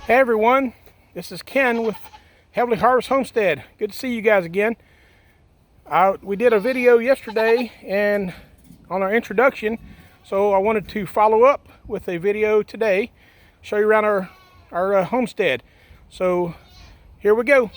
Hey everyone, this is Ken with Heavenly Harvest Homestead. Good to see you guys again. We did a video yesterday and on our introduction, so I wanted to follow up with a video today, show you around our homestead. So here we go.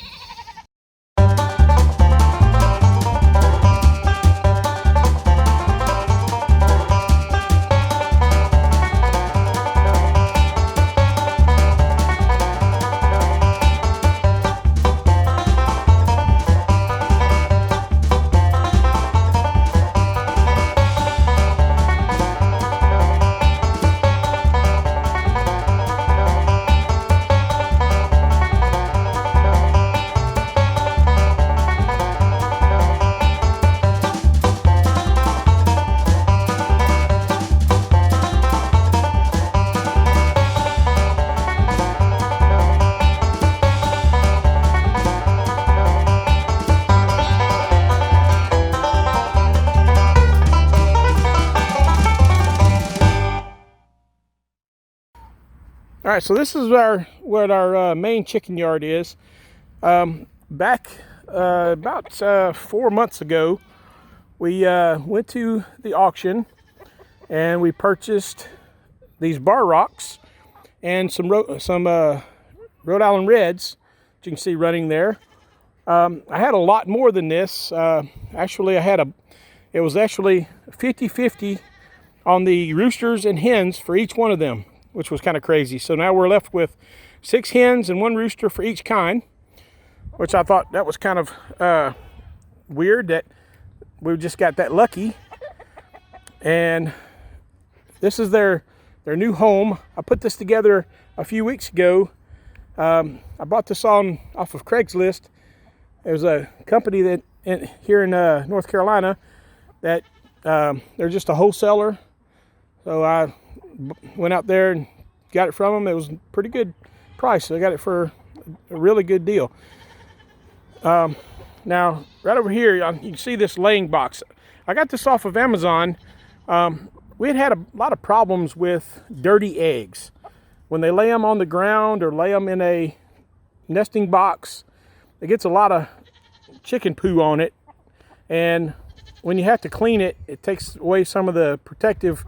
All right, so this is what our main chicken yard is. Back about 4 months ago, we went to the auction and we purchased these bar rocks and some Rhode Island Reds, that you can see running there. I had a lot more than this. Actually, it was actually 50-50 on the roosters and hens for each one of them, which was kind of crazy. So now we're left with 6 hens and 1 rooster for each kind, which I thought that was kind of weird that we just got that lucky. And this is their new home. I put this together a few weeks ago. I bought this off of Craigslist. There's a company that here in North Carolina that they're just a wholesaler. So I went out there and got it from them. It was a pretty good price. So I got it for a really good deal. Now, right over here, you can see this laying box. I got this off of Amazon. We had a lot of problems with dirty eggs. When they lay them on the ground or lay them in a nesting box, it gets a lot of chicken poo on it. And when you have to clean it, it takes away some of the protective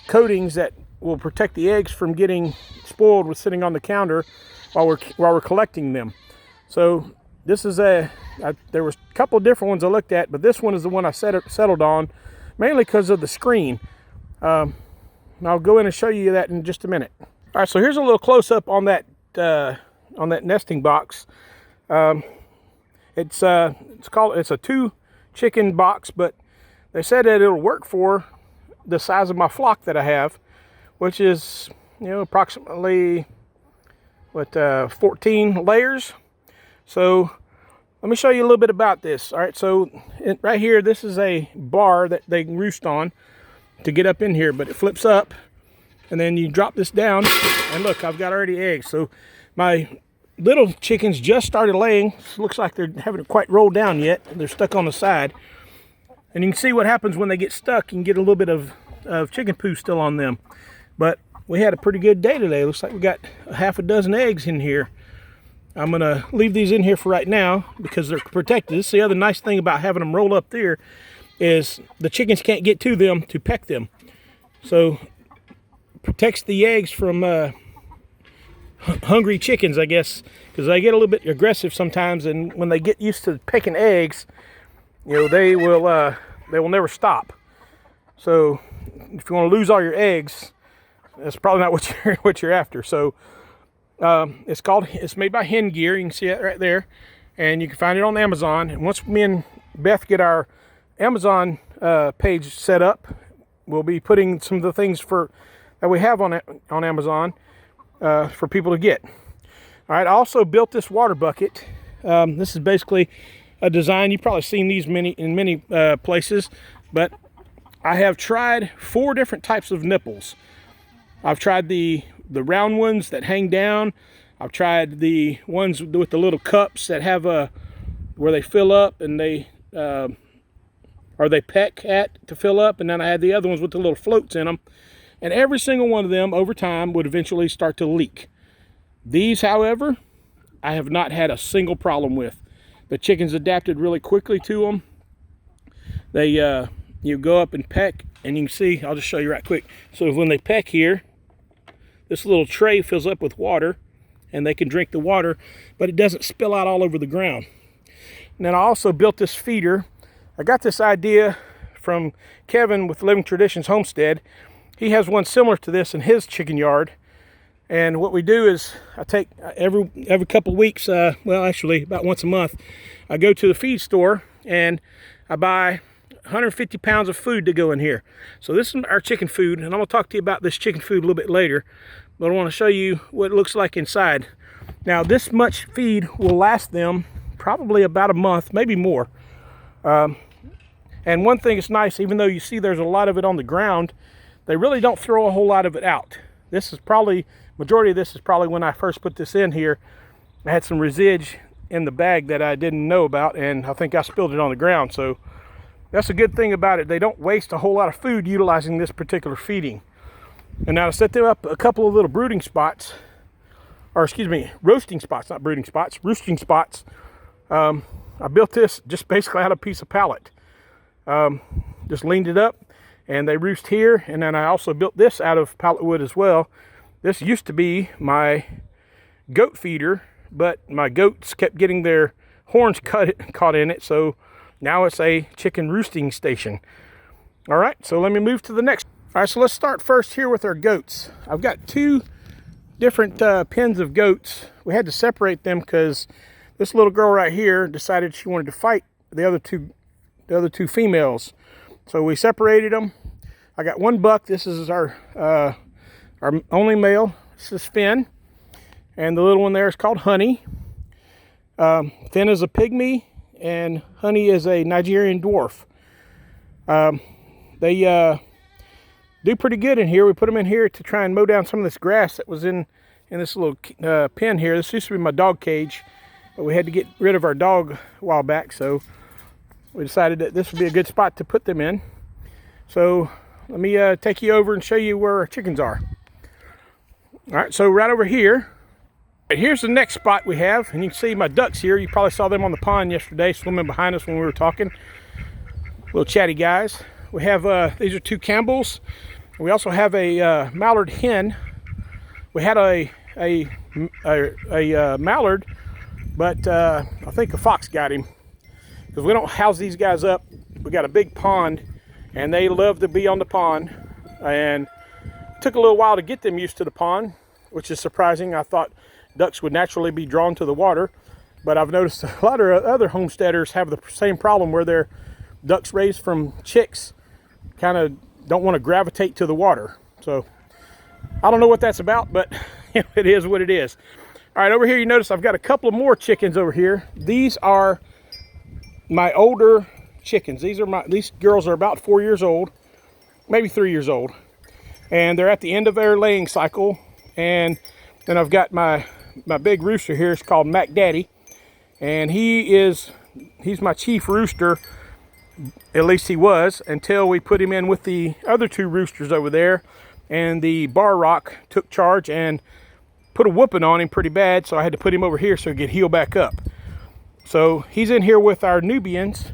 coatings that will protect the eggs from getting spoiled with sitting on the counter while we're collecting them. So this is there was a couple of different ones I looked at, but this one is the one I settled on, mainly because of the screen. I'll go in and show you that in just a minute. All right, so here's a little close up on that nesting box. It's a 2 chicken box, but they said that it'll work for the size of my flock that I have, which is, approximately 14 layers. So let me show you a little bit about this. All right, so right here, this is a bar that they can roost on to get up in here, but it flips up and then you drop this down and look, I've got already eggs. So my little chickens just started laying. Looks like they haven't quite rolled down yet. They're stuck on the side. And you can see what happens when they get stuck. You can get a little bit of chicken poo still on them. But we had a pretty good day today. Looks like we got a half a dozen eggs in here. I'm going to leave these in here for right now because they're protected. This is the other nice thing about having them roll up there is the chickens can't get to them to peck them. So protects the eggs from hungry chickens, I guess, because they get a little bit aggressive sometimes, and when they get used to pecking eggs, they will never stop. So if you want to lose all your eggs, that's probably not what you're after. So it's made by Hen Gear. You can see it right there, and you can find it on Amazon. And once me and Beth get our Amazon page set up, we'll be putting some of the things that we have on Amazon for people to get. All right, I also built this water bucket. This is basically a design. You've probably seen these in many places, but I have tried 4 different types of nipples. I've tried the round ones that hang down. I've tried the ones with the little cups that have where they fill up and they peck at to fill up, and then I had the other ones with the little floats in them. And every single one of them over time would eventually start to leak. These, however, I have not had a single problem with. The chickens adapted really quickly to them. They, you go up and peck, and you can see, I'll just show you right quick. So when they peck here, this little tray fills up with water, and they can drink the water, but it doesn't spill out all over the ground. And then I also built this feeder. I got this idea from Kevin with Living Traditions Homestead. He has one similar to this in his chicken yard. And what we do is I take every couple weeks, well, actually about once a month, I go to the feed store and I buy 150 pounds of food to go in here. So this is our chicken food, and I'm gonna talk to you about this chicken food a little bit later, but I wanna show you what it looks like inside. Now this much feed will last them probably about a month, maybe more. And one thing is nice, even though you see there's a lot of it on the ground, they really don't throw a whole lot of it out. This is probably, majority of this is probably when I first put this in here. I had some residue in the bag that I didn't know about, and I think I spilled it on the ground. So that's a good thing about it. They don't waste a whole lot of food utilizing this particular feeding. And now to set them up a couple of little brooding spots, or excuse me, roasting spots, not brooding spots, roosting spots. I built this just basically out of a piece of pallet. Just leaned it up and they roost here. And then I also built this out of pallet wood as well. This used to be my goat feeder, but my goats kept getting their horns caught in it. So now it's a chicken roosting station. All right, so let me move to the next. All right, so let's start first here with our goats. I've got two different pens of goats. We had to separate them because this little girl right here decided she wanted to fight the other two females. So we separated them. I got one buck. This is our only male. This is Finn. And the little one there is called Honey. Finn is a pygmy and Honey is a Nigerian dwarf. They do pretty good in here. We put them in here to try and mow down some of this grass that was in this little pen here. This used to be my dog cage, but we had to get rid of our dog a while back, so we decided that this would be a good spot to put them in. So let me take you over and show you where our chickens are. All right, so right over here, right, here's the next spot we have, and you can see my ducks here. You probably saw them on the pond yesterday, swimming behind us when we were talking. Little chatty guys. We have, these are two Campbells. We also have a mallard hen. We had a mallard, but I think a fox got him, because we don't house these guys up. We got a big pond, and they love to be on the pond, and it took a little while to get them used to the pond, which is surprising. I thought ducks would naturally be drawn to the water, but I've noticed a lot of other homesteaders have the same problem where their ducks raised from chicks kind of don't want to gravitate to the water. So I don't know what that's about, but it is what it is. All right, over here you notice I've got a couple of more chickens over here. These are my older chickens. These girls are about 4 years old, maybe 3 years old, and they're at the end of their laying cycle. And then I've got my big rooster here. It's called Mac Daddy, and he's my chief rooster. At least he was, until we put him in with the other two roosters over there, and the bar rock took charge and put a whooping on him pretty bad, so I had to put him over here so he could heal back up. So he's in here with our Nubians.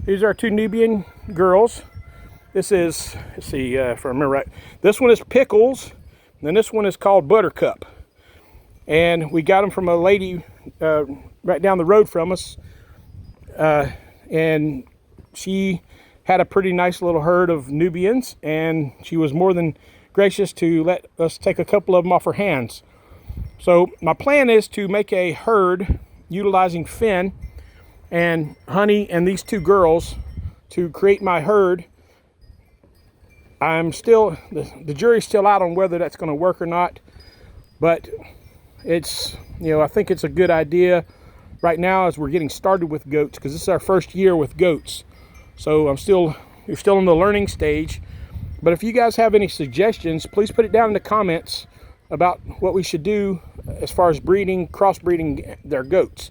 These are our two Nubian girls. This is, let's see if I remember right, this one is Pickles, and then this one is called Buttercup. And we got them from a lady right down the road from us, and she had a pretty nice little herd of Nubians, and she was more than gracious to let us take a couple of them off her hands. So my plan is to make a herd utilizing Finn and Honey and these two girls to create my herd. I'm still, the jury's still out on whether that's going to work or not, but it's, I think it's a good idea right now as we're getting started with goats, because this is our first year with goats. So you're still in the learning stage. But if you guys have any suggestions, please put it down in the comments about what we should do as far as crossbreeding their goats.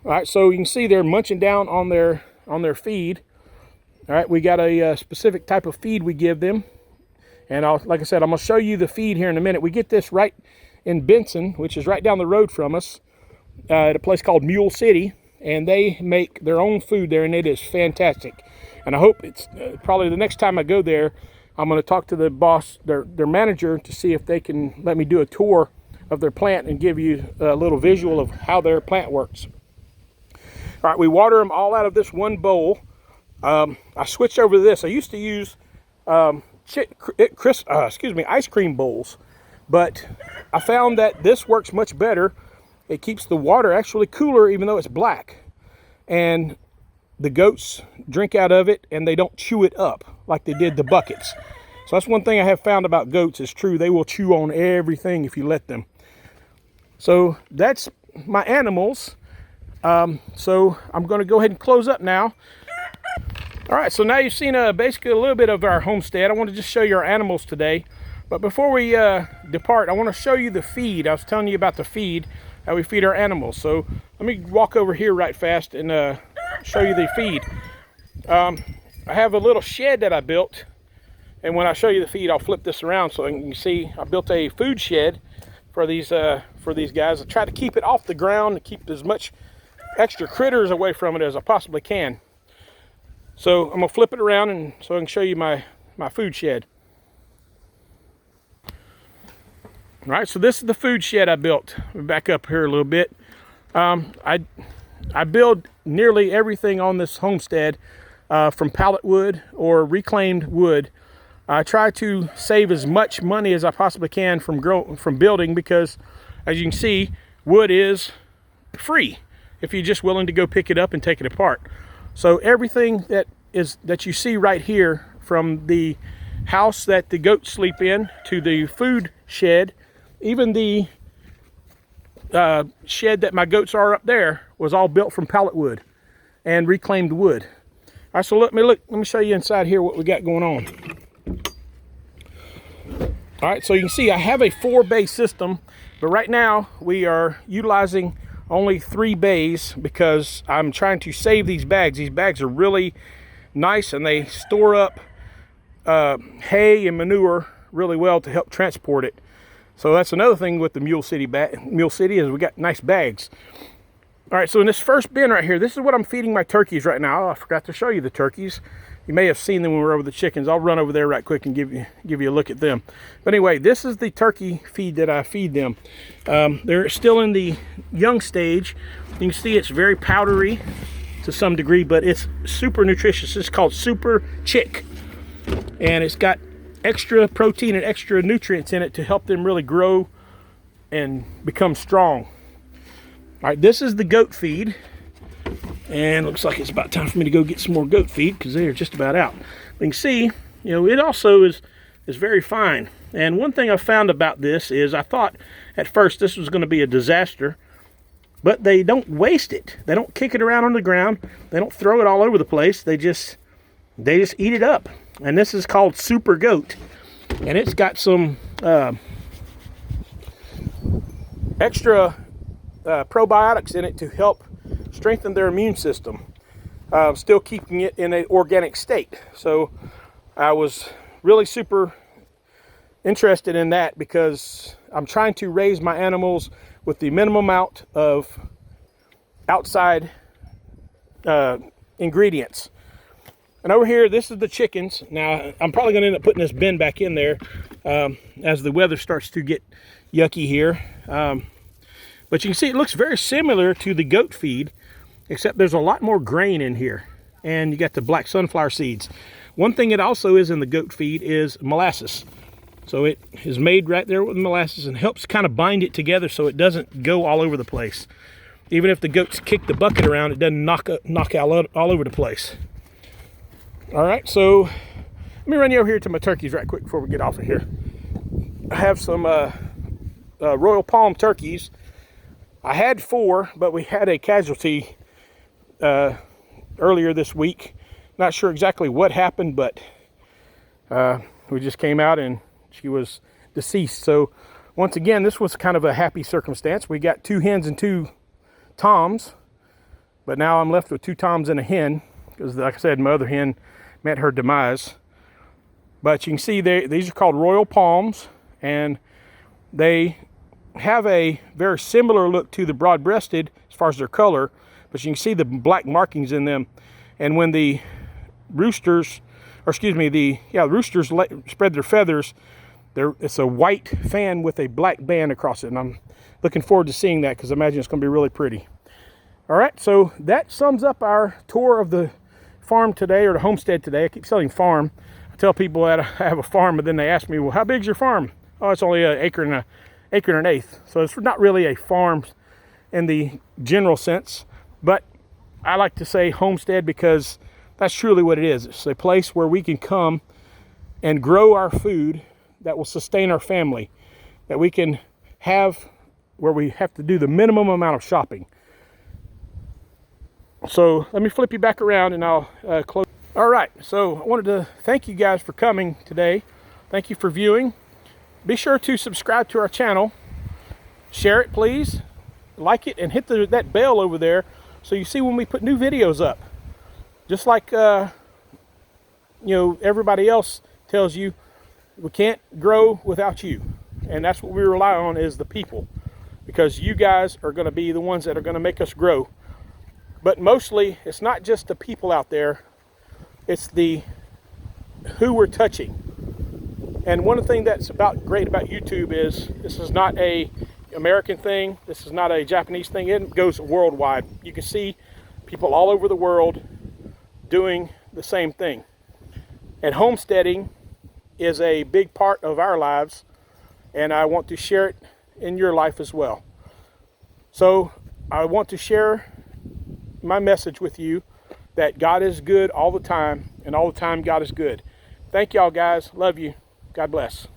All right, so you can see they're munching down on their feed. All right, we got a specific type of feed we give them. And like I said, I'm gonna show you the feed here in a minute. We get this right in Benson, which is right down the road from us, at a place called Mule City, and they make their own food there, and it is fantastic. And I hope it's probably the next time I go there, I'm going to talk to the boss, their manager, to see if they can let me do a tour of their plant and give you a little visual of how their plant works. All right, we water them all out of this one bowl. I switched over to this. I used to use ice cream bowls, but I found that this works much better. It keeps the water actually cooler even though it's black, and the goats drink out of it and they don't chew it up like they did the buckets. So that's one thing I have found about goats is true. They will chew on everything if you let them. So that's my animals. So I'm going to go ahead and close up now. All right, so now you've seen basically a little bit of our homestead. I want to just show you our animals today. But before we depart, I want to show you the feed. I was telling you about the feed, how we feed our animals. So let me walk over here right fast and show you the feed. I have a little shed that I built, and when I show you the feed, I'll flip this around so you can see I built a food shed for these guys. I try to keep it off the ground to keep as much extra critters away from it as I possibly can. So I'm gonna flip it around and so I can show you my food shed. All right, so this is the food shed I built. We'll back up here a little bit. I build nearly everything on this homestead from pallet wood or reclaimed wood. I try to save as much money as I possibly can from building, because as you can see, wood is free if you're just willing to go pick it up and take it apart. So everything that you see right here, from the house that the goats sleep in to the food shed, even the shed that my goats are up there, was all built from pallet wood and reclaimed wood. All right, so let me show you inside here what we got going on. All right, so you can see I have a 4-bay system, but right now we are utilizing only 3 bays because I'm trying to save these bags. These bags are really nice and they store up hay and manure really well to help transport it. So that's another thing with the Mule City is we got nice bags. All right, so in this first bin right here, this is what I'm feeding my turkeys right now. Oh, I forgot to show you the turkeys. You may have seen them when we were over the chickens. I'll run over there right quick and give you a look at them. But anyway, this is the turkey feed that I feed them. They're still in the young stage. You can see it's very powdery to some degree, but it's super nutritious. It's called Super Chick, and it's got extra protein and extra nutrients in it to help them really grow and become strong. All right, this is the goat feed, and looks like it's about time for me to go get some more goat feed because they're just about out. You can see, it also is very fine. And one thing I found about this is I thought at first this was going to be a disaster, but they don't waste it. They don't kick it around on the ground. They don't throw it all over the place. They just eat it up. And this is called Super Goat, and it's got some extra probiotics in it to help strengthen their immune system, still keeping it in an organic state. So I was really super interested in that because I'm trying to raise my animals with the minimum amount of outside ingredients. And over here, this is the chickens. Now, I'm probably going to end up putting this bin back in there as the weather starts to get yucky here. But you can see it looks very similar to the goat feed, except there's a lot more grain in here. And you got the black sunflower seeds. One thing it also is in the goat feed is molasses. So it is made right there with molasses and helps kind of bind it together so it doesn't go all over the place. Even if the goats kick the bucket around, it doesn't knock out all over the place. All right, so let me run you over here to my turkeys right quick before we get off of here. I have some Royal Palm turkeys. I had 4, but we had a casualty earlier this week. Not sure exactly what happened, but we just came out and she was deceased. So once again, this was kind of a happy circumstance. We got 2 hens and 2 toms, but now I'm left with 2 toms and a hen because, like I said, my other hen met her demise. But you can see these are called Royal Palms, and they have a very similar look to the broad-breasted as far as their color, but you can see the black markings in them. And when the roosters, or excuse me, the roosters spread their feathers, it's a white fan with a black band across it, and I'm looking forward to seeing that because I imagine it's going to be really pretty. All right, so that sums up our tour of the farm today, or the homestead today. I keep saying farm. I tell people that I have a farm, but then they ask me, well, how big's your farm? Oh, it's only an acre and an eighth. So it's not really a farm in the general sense, but I like to say homestead because that's truly what it is. It's a place where we can come and grow our food that will sustain our family, that we can have where we have to do the minimum amount of shopping. So let me flip you back around and I'll close. All right, so I wanted to thank you guys for coming today. Thank you for viewing. Be sure to subscribe to our channel. Share it, please. Like it and hit that bell over there so you see when we put new videos up. Just like everybody else tells you, we can't grow without you. And that's what we rely on, is the people. Because you guys are going to be the ones that are going to make us grow. But mostly, it's not just the people out there. It's who we're touching. And one of the things that's great about YouTube is this is not a American thing. This is not a Japanese thing. It goes worldwide. You can see people all over the world doing the same thing. And homesteading is a big part of our lives, and I want to share it in your life as well. So I want to share my message with you that God is good all the time, and all the time God is good. Thank y'all guys. Love you. God bless.